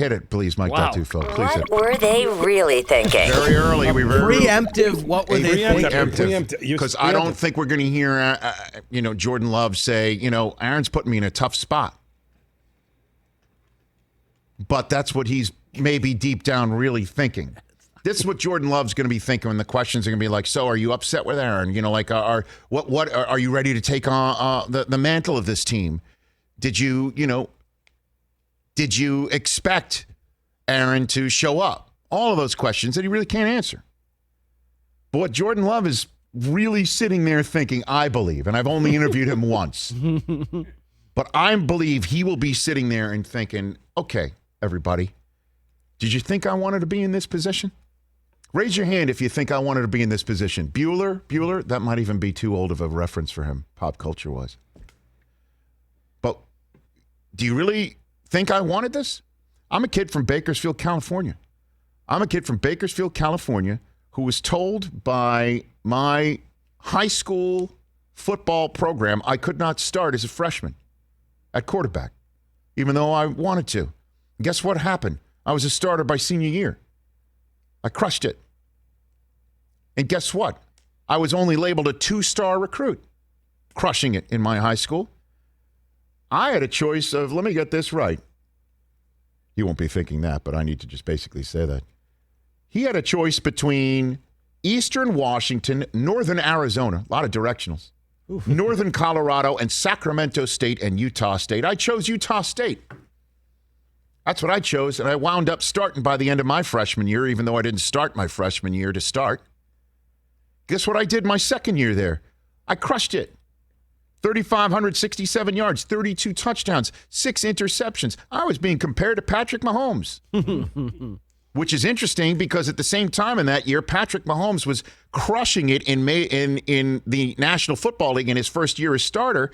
Hit it, please, Mike Tufo. Please hit What were they really thinking? Very early. We were preemptive. What were they thinking? Preemptive. Because I don't think we're going to hear, Jordan Love say, Aaron's putting me in a tough spot. But that's what he's maybe deep down really thinking. This is what Jordan Love's going to be thinking when the questions are going to be like, so are you upset with Aaron? Are you ready to take on the mantle of this team? Did you expect Aaron to show up? All of those questions that he really can't answer. But what Jordan Love is really sitting there thinking, I believe, and I've only interviewed him once, but I believe he will be sitting there and thinking, okay, everybody, did you think I wanted to be in this position? Raise your hand if you think I wanted to be in this position. Bueller, that might even be too old of a reference for him, pop culture-wise. But do you really think I wanted this? I'm a kid from Bakersfield, California. Who was told by my high school football program I could not start as a freshman at quarterback, even though I wanted to. And guess what happened? I was a starter by senior year. I crushed it. And guess what? I was only labeled a 2-star recruit, crushing it in my high school. I had a choice of, let me get this right. You won't be thinking that, but I need to just basically say that. He had a choice between Eastern Washington, Northern Arizona, a lot of directionals, Northern Colorado, and Sacramento State and Utah State. I chose Utah State. That's what I chose, and I wound up starting by the end of my freshman year, even though I didn't start my freshman year to start. Guess what I did my second year there? I crushed it. 3,567 yards, 32 touchdowns, 6 interceptions. I was being compared to Patrick Mahomes, which is interesting because at the same time in that year, Patrick Mahomes was crushing it in the National Football League in his first year as starter,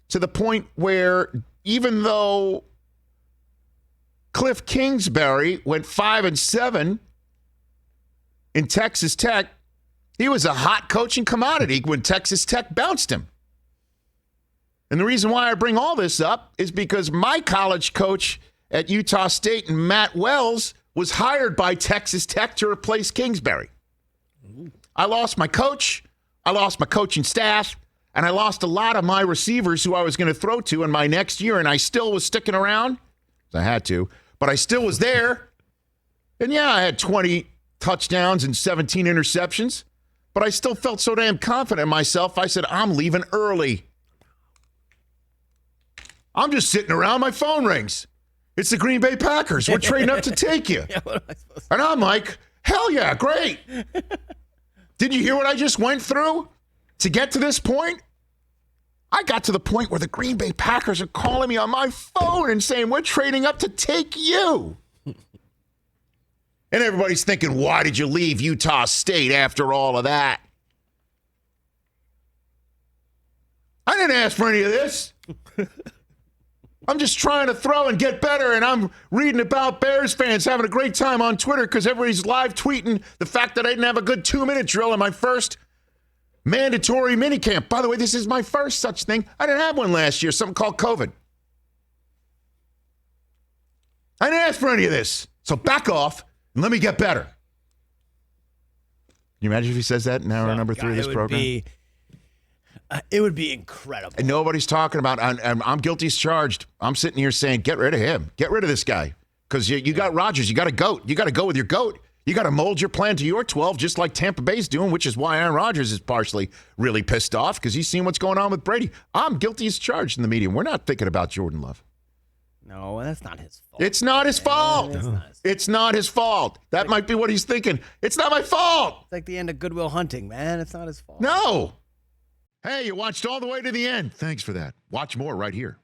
to the point where even though Cliff Kingsbury went 5-7 in Texas Tech, he was a hot coaching commodity when Texas Tech bounced him. And the reason why I bring all this up is because my college coach at Utah State, Matt Wells, was hired by Texas Tech to replace Kingsbury. I lost my coach, I lost my coaching staff, and I lost a lot of my receivers who I was going to throw to in my next year, and I still was sticking around. I had to, but I still was there. And yeah, I had 20 touchdowns and 17 interceptions, but I still felt so damn confident in myself, I said, I'm leaving early. I'm just sitting around, my phone rings. It's the Green Bay Packers. We're trading up to take you. Yeah, what am I supposed to And I'm like, hell yeah, great. Did you hear what I just went through to get to this point? I got to the point where the Green Bay Packers are calling me on my phone and saying, we're trading up to take you. And everybody's thinking, why did you leave Utah State after all of that? I didn't ask for any of this. I'm just trying to throw and get better, and I'm reading about Bears fans having a great time on Twitter because everybody's live tweeting the fact that I didn't have a good 2-minute drill in my first mandatory minicamp. By the way, this is my first such thing. I didn't have one last year, something called COVID. I didn't ask for any of this. So back off and let me get better. Can you imagine if he says that in hour number 3 of this program? It would be incredible. And nobody's talking about, I'm guilty as charged. I'm sitting here saying, get rid of him. Get rid of this guy. Because you got Rodgers. You got a GOAT. You got to go with your GOAT. You got to mold your plan to your 12, just like Tampa Bay's doing, which is why Aaron Rodgers is partially really pissed off because he's seen what's going on with Brady. I'm guilty as charged in the media. We're not thinking about Jordan Love. No, that's not his fault. It's not his fault. It's not his fault. That might be what he's thinking. It's not my fault. It's like the end of Good Will Hunting, man. It's not his fault. No. Hey, you watched all the way to the end. Thanks for that. Watch more right here.